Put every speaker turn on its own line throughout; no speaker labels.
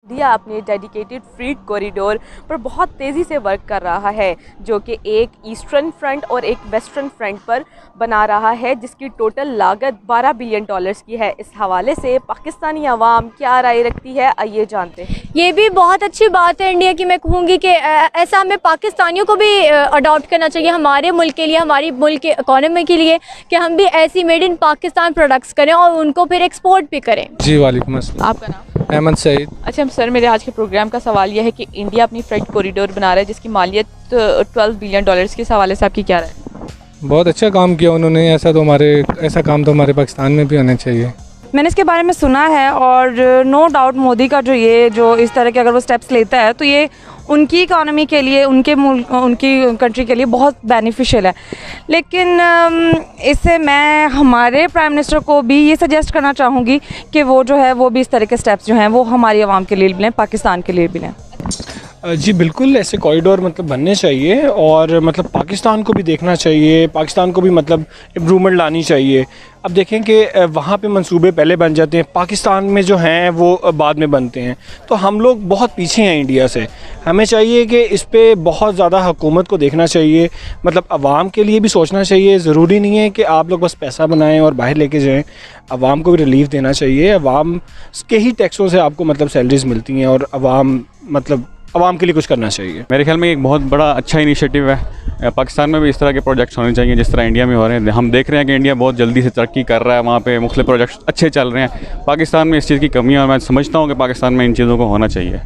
India अपने dedicated freight corridor पर बहुत तेज़ी से वर्क कर रहा है, जो कि एक ईस्टर्न फ्रंट और एक वेस्टर्न फ्रंट पर बना रहा है, जिसकी टोटल लागत $12 बिलियन की है। इस हवाले से पाकिस्तानी अवाम क्या राय रखती है, आइए जानते हैं।
ये भी बहुत अच्छी बात है इंडिया की। मैं कहूँगी कि ऐसा हमें पाकिस्तानियों को भी अडॉप्ट करना चाहिए हमारे मुल्क के लिए, हमारी मुल्क के इकोनॉमी के लिए, कि हम भी ऐसी मेड इन पाकिस्तान प्रोडक्ट्स करें और उनको फिर एक्सपोर्ट भी करें।
जी वालेकुम अस्सलाम।
आपका नाम?
अहमद सईद।
अच्छा सर, मेरे आज के प्रोग्राम का सवाल यह है कि इंडिया अपनी फ्रेट कॉरिडोर बना रहा है जिसकी मालियत $12 बिलियन की। इस हवाले से आपकी क्या राय है?
बहुत अच्छा काम किया उन्होंने। ऐसा काम तो हमारे पाकिस्तान में भी होना चाहिए।
मैंने इसके बारे में सुना है और नो डाउट मोदी का जो इस तरह के अगर वो स्टेप्स लेता है तो ये उनकी इकॉनमी के लिए, उनके मुल्क, उनकी कंट्री के लिए बहुत बेनिफिशियल है। लेकिन इससे मैं हमारे प्राइम मिनिस्टर को भी ये सजेस्ट करना चाहूँगी कि वो जो है वो भी इस तरह के स्टेप्स जो हैं वो हमारी आवाम के लिए भी लें, पाकिस्तान के लिए भी लें।
जी बिल्कुल, ऐसे कॉरिडोर बनने चाहिए और पाकिस्तान को भी देखना चाहिए, पाकिस्तान को भी इम्प्रूवमेंट लानी चाहिए। अब देखें कि वहाँ पे मंसूबे पहले बन जाते हैं, पाकिस्तान में जो हैं वो बाद में बनते हैं, तो हम लोग बहुत पीछे हैं इंडिया से। हमें चाहिए कि इस पे बहुत ज़्यादा हुकूमत को देखना चाहिए, आवाम के लिए भी सोचना चाहिए। ज़रूरी नहीं है कि आप लोग बस पैसा बनाएं और बाहर लेके जाएं, आवाम को भी रिलीफ देना चाहिए। आवाम के ही टैक्सों से आपको सैलरीज़ मिलती हैं और आवाम के लिए कुछ करना चाहिए।
मेरे ख्याल में एक बहुत बड़ा अच्छा इनिशिएटिव है। पाकिस्तान में भी इस तरह के प्रोजेक्ट्स होने चाहिए जिस तरह इंडिया में हो रहे हैं। हम देख रहे हैं कि इंडिया बहुत जल्दी से तरक्की कर रहा है, वहाँ पे मुख्तलिफ प्रोजेक्ट्स अच्छे चल रहे हैं। पाकिस्तान में इस चीज़ की कमी है और मैं समझता हूँ कि पाकिस्तान में इन चीज़ों को होना चाहिए।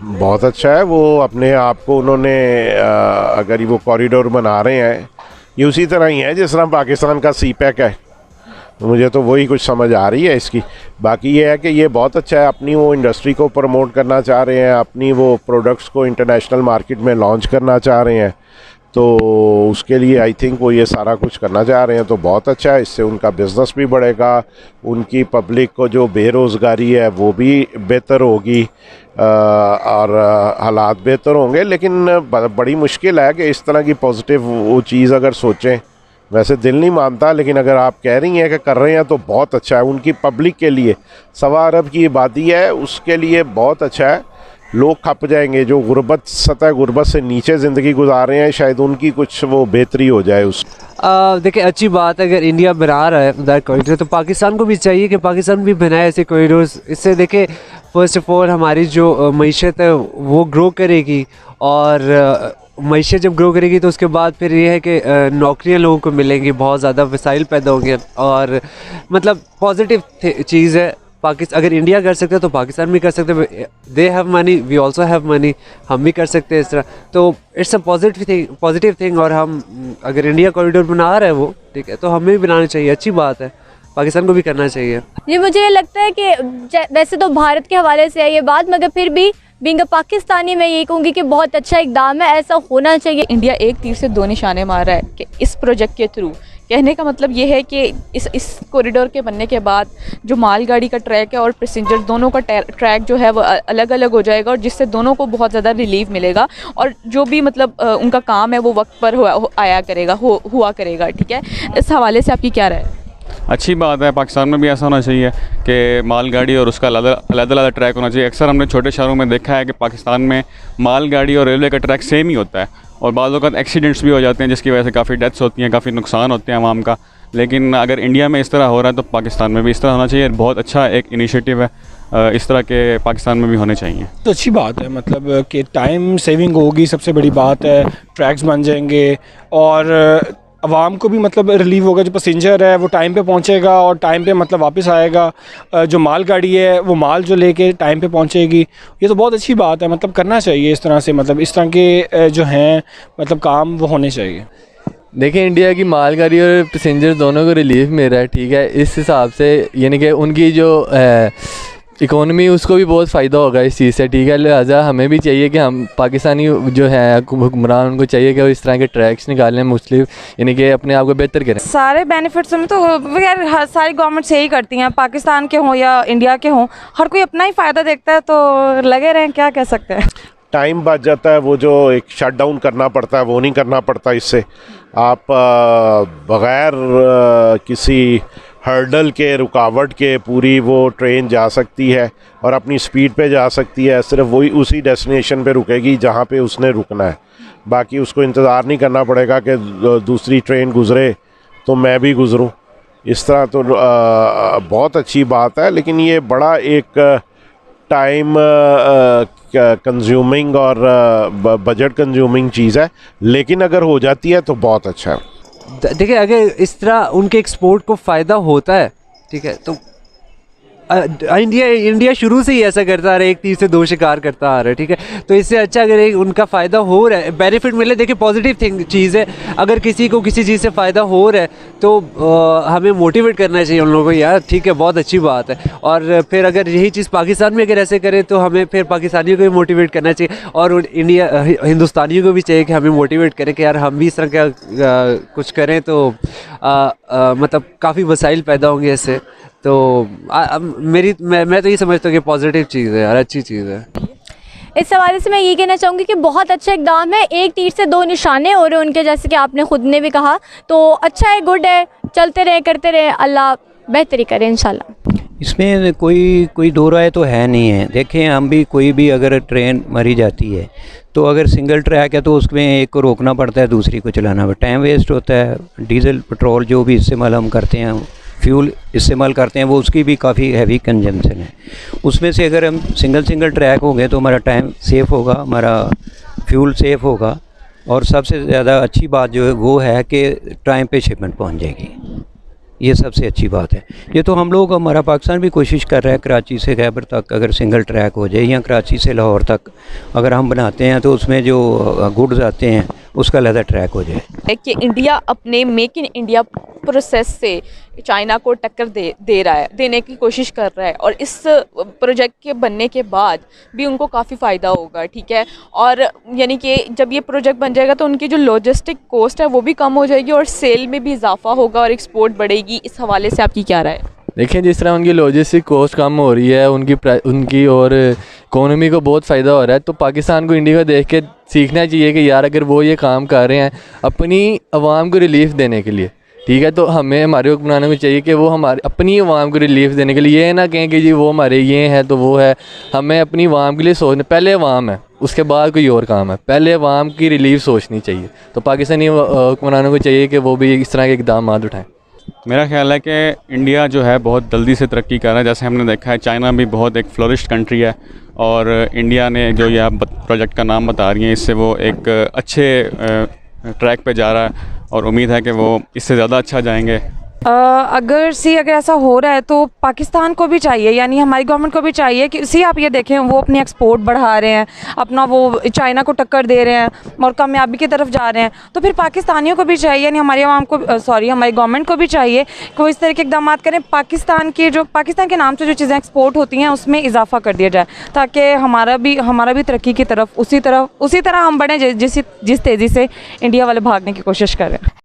बहुत अच्छा है वो अपने आप को उन्होंने अगर वो कॉरिडोर बना रहे हैं, ये उसी तरह ही है जिस तरह पाकिस्तान का CPEC है। मुझे तो वही कुछ समझ आ रही है इसकी। बाकी ये है कि ये बहुत अच्छा है, अपनी वो इंडस्ट्री को प्रमोट करना चाह रहे हैं, अपनी वो प्रोडक्ट्स को इंटरनेशनल मार्केट में लॉन्च करना चाह रहे हैं, तो उसके लिए आई थिंक वो ये सारा कुछ करना चाह रहे हैं, तो बहुत अच्छा है। इससे उनका बिज़नेस भी बढ़ेगा, उनकी पब्लिक को जो बेरोज़गारी है वो भी बेहतर होगी और हालात बेहतर होंगे। लेकिन बड़ी मुश्किल है कि इस तरह की पॉजिटिव वो चीज़ अगर सोचें, वैसे दिल नहीं मानता, लेकिन अगर आप कह रही हैं कि कर रहे हैं तो बहुत अच्छा है। उनकी पब्लिक के लिए, 1.25 अरब की आबादी है, उसके लिए बहुत अच्छा है। लोग खप जाएंगे जो सतह गुर्बत से नीचे ज़िंदगी गुजार रहे हैं, शायद उनकी कुछ वो बेहतरी हो जाए उस।
देखिए अच्छी बात है अगर इंडिया बना रहा है उधर कॉरिडोर, तो पाकिस्तान को भी चाहिए कि पाकिस्तान भी बनाए ऐसे कॉरिडोर्स। इससे देखिए फर्स्ट ऑफ ऑल हमारी जो मईशत है वो ग्रो करेगी, और मईशत जब ग्रो करेगी तो उसके बाद फिर ये है कि नौकरियां लोगों को मिलेंगी, बहुत ज़्यादा वसाइल पैदा होंगे, और पॉजिटिव चीज़ है। अगर इंडिया कर सकते हैं तो पाकिस्तान भी कर सकते हैं। They have money, we also have money, हम भी कर सकते हैं इस तरह। तो इट्स अ पॉजिटिव थिंग। और हम अगर इंडिया कॉरिडोर बना रहे हैं वो, ठीक है, तो हमें भी बनाना चाहिए, अच्छी बात है, पाकिस्तान को भी करना चाहिए।
जी मुझे लगता है कि वैसे तो भारत के हवाले से है ये बात, मगर फिर भी बीइंग अ पाकिस्तानी मैं ये कहूँगी कि बहुत अच्छा इकदाम है, ऐसा होना चाहिए।
इंडिया एक तीर से 2 निशाने मार रहा है कि इस प्रोजेक्ट के थ्रू, कहने का मतलब ये है कि इस कॉरिडोर के बनने के बाद जो मालगाड़ी का ट्रैक है और पैसेंजर दोनों का ट्रैक जो है वो अलग अलग हो जाएगा, और जिससे दोनों को बहुत ज़्यादा रिलीफ मिलेगा, और जो भी उनका काम है वो वक्त पर हुआ करेगा। ठीक है, इस हवाले से आपकी क्या राय है?
अच्छी बात है, पाकिस्तान में भी ऐसा होना चाहिए कि मालगाड़ी और उसका अलग ट्रैक होना चाहिए। अक्सर हमने छोटे शहरों में देखा है कि पाकिस्तान में मालगाड़ी और रेलवे का ट्रैक सेम ही होता है, और बाद वक़्त एक्सीडेंट्स भी हो जाते हैं जिसकी वजह से काफ़ी डेथ्स होती हैं, काफ़ी नुकसान होते हैं आवाम का। लेकिन अगर इंडिया में इस तरह हो रहा है तो पाकिस्तान में भी इस तरह होना चाहिए। बहुत अच्छा एक इनिशिएटिव है, इस तरह के पाकिस्तान में भी होने चाहिए।
तो अच्छी बात है, कि टाइम सेविंग होगी, सबसे बड़ी बात है। ट्रैक्स बन जाएंगे और आवाम को भी रिलीफ होगा। जो पैसेंजर है वो टाइम पे पहुंचेगा और टाइम पे वापस आएगा। जो मालगाड़ी है वो माल जो लेके टाइम पे पहुंचेगी। ये तो बहुत अच्छी बात है, करना चाहिए इस तरह से। इस तरह के जो हैं काम वो होने चाहिए।
देखिए इंडिया की मालगाड़ी और पैसेंजर दोनों को रिलीफ मिल रहा है, ठीक है। इस हिसाब से यानी कि उनकी जो इकोनॉमी उसको भी बहुत फ़ायदा होगा इस चीज़ से, ठीक है। लिहाजा हमें भी चाहिए कि हम पाकिस्तानी जो है हुक्मरान, उनको चाहिए कि वो इस तरह के ट्रैक्स निकालें मुस्लिम, यानी कि अपने आप को बेहतर करें।
सारे बेनिफिट्स में तो यार सारी गवर्नमेंट्स यही करती हैं, पाकिस्तान के हों या इंडिया के हों, हर कोई अपना ही फ़ायदा देखता है, तो लगे रहें, क्या कह सकते हैं।
टाइम बच जाता है, वो जो एक शटडाउन करना पड़ता है वो नहीं करना पड़ता। इससे आप बग़ैर किसी हर्डल के, रुकावट के पूरी वो ट्रेन जा सकती है और अपनी स्पीड पे जा सकती है। सिर्फ वही उसी डेस्टिनेशन पे रुकेगी जहाँ पे उसने रुकना है। बाकी उसको इंतज़ार नहीं करना पड़ेगा कि दूसरी ट्रेन गुज़रे तो मैं भी गुज़रूँ। इस तरह तो बहुत अच्छी बात है, लेकिन ये बड़ा एक टाइम कंज्यूमिंग और बजट कंज्यूमिंग चीज़ है, लेकिन अगर हो जाती है तो बहुत अच्छा है।
देखिए, अगर इस तरह उनके एक्सपोर्ट को फ़ायदा होता है, ठीक है, तो इंडिया शुरू से ही ऐसा करता आ रहा है, एक तीर से दो शिकार करता आ रहा है, ठीक है। तो इससे अच्छा अगर उनका फ़ायदा हो रहा है, बेनिफिट मिले, देखिए पॉजिटिव थिंग चीज़ है। अगर किसी को किसी चीज़ से फ़ायदा हो रहा है तो हमें मोटिवेट करना चाहिए उन लोगों को, यार ठीक है, बहुत अच्छी बात है। और फिर अगर यही चीज़ पाकिस्तान में अगर ऐसे करें तो हमें फिर पाकिस्तानियों को भी मोटिवेट करना चाहिए, और हिंदुस्तानियों को भी चाहिए कि हमें मोटिवेट करें कि यार हम भी इस तरह का कुछ करें तो मतलब काफ़ी वसाइल पैदा होंगे इससे। तो मैं तो ये समझता हूँ कि पॉजिटिव चीज़ है यार, अच्छी चीज़ है।
इस हवाले से मैं ये कहना चाहूँगी कि बहुत अच्छा इकदाम है, एक तीर से दो निशाने हो रहे हैं उनके, जैसे कि आपने खुद ने भी कहा। तो अच्छा है, गुड है, चलते रहे, करते रहे, अल्लाह बेहतरी करे इंशाल्लाह।
इसमें कोई दो राय तो है नहीं है। देखें, हम भी कोई भी अगर ट्रेन मरी जाती है तो अगर सिंगल ट्रैक है तो उसमें एक को रोकना पड़ता है, दूसरी को चलाना पड़ता है, टाइम वेस्ट होता है। डीजल पेट्रोल जो भी इस्तेमाल हम करते हैं, फ्यूल इस्तेमाल करते हैं, वो उसकी भी काफ़ी हैवी कंजम्पशन है। उसमें से अगर हम सिंगल ट्रैक होंगे तो हमारा टाइम सेफ़ होगा, हमारा फ्यूल सेफ़ होगा, और सबसे ज़्यादा अच्छी बात जो है वो है कि टाइम पे शिपमेंट पहुंच जाएगी। ये सबसे अच्छी बात है। ये तो हम लोग, हमारा पाकिस्तान भी कोशिश कर रहा है, कराची से खैबर तक अगर सिंगल ट्रैक हो जाए, या कराची से लाहौर तक अगर हम बनाते हैं तो उसमें जो गुड्स आते हैं उसका अलग ट्रैक हो जाए।
कि इंडिया अपने मेक इन इंडिया प्रोसेस से चाइना को टक्कर देने की कोशिश कर रहा है, और इस प्रोजेक्ट के बनने के बाद भी उनको काफ़ी फ़ायदा होगा, ठीक है। और यानी कि जब ये प्रोजेक्ट बन जाएगा तो उनकी जो लॉजिस्टिक कॉस्ट है वो भी कम हो जाएगी और सेल में भी इजाफा होगा और एक्सपोर्ट बढ़ेगी। इस हवाले से आपकी क्या राय है?
देखिए, जिस तरह उनकी लॉजिस्टिक कॉस्ट कम हो रही है, उनकी और इकोनॉमी को बहुत फ़ायदा हो रहा है, तो पाकिस्तान को इंडिया को देख के सीखना चाहिए कि यार अगर वो ये काम कर रहे हैं अपनी आवाम को रिलीफ देने के लिए, ठीक है, तो हमें हमारे हुक्मरानों को चाहिए कि वो हमारे अपनी आवाम को रिलीफ देने के लिए ये ना कहें कि जी वो हमारे ये है तो वो है। हमें अपनी आवाम के लिए सोचना, पहले आवाम है उसके बाद कोई और काम है, पहले आवाम की रिलीफ सोचनी चाहिए। तो पाकिस्तानी हुक्मरानों को चाहिए कि वो भी इस तरह के इक़दाम उठाएँ।
मेरा ख्याल है कि इंडिया जो है बहुत जल्दी से तरक्की कर रहा है। जैसे हमने देखा है, चाइना भी बहुत एक फ्लोरिश्ड कंट्री है, और इंडिया ने जो यह प्रोजेक्ट का नाम बता रही हैं, इससे वो एक अच्छे ट्रैक पे जा रहा है, और उम्मीद है कि वो इससे ज़्यादा अच्छा जाएंगे।
अगर ऐसा हो रहा है तो पाकिस्तान को भी चाहिए, यानी हमारी गवर्नमेंट को भी चाहिए कि आप ये देखें, वो अपनी एक्सपोर्ट बढ़ा रहे हैं, अपना वो चाइना को टक्कर दे रहे हैं और कामयाबी की तरफ जा रहे हैं, तो फिर पाकिस्तानियों को भी चाहिए, यानी हमारी आवाम को हमारी गवर्नमेंट को भी चाहिए कि वो इस तरह के इकदाम करें, पाकिस्तान के नाम से जो चीज़ें एक्सपोर्ट होती हैं उसमें इजाफा कर दिया जाए, ताकि हमारा भी तरक्की की तरफ उसी तरह हम बढ़ें जिस तेज़ी से इंडिया वाले भागने की कोशिश कर रहे हैं।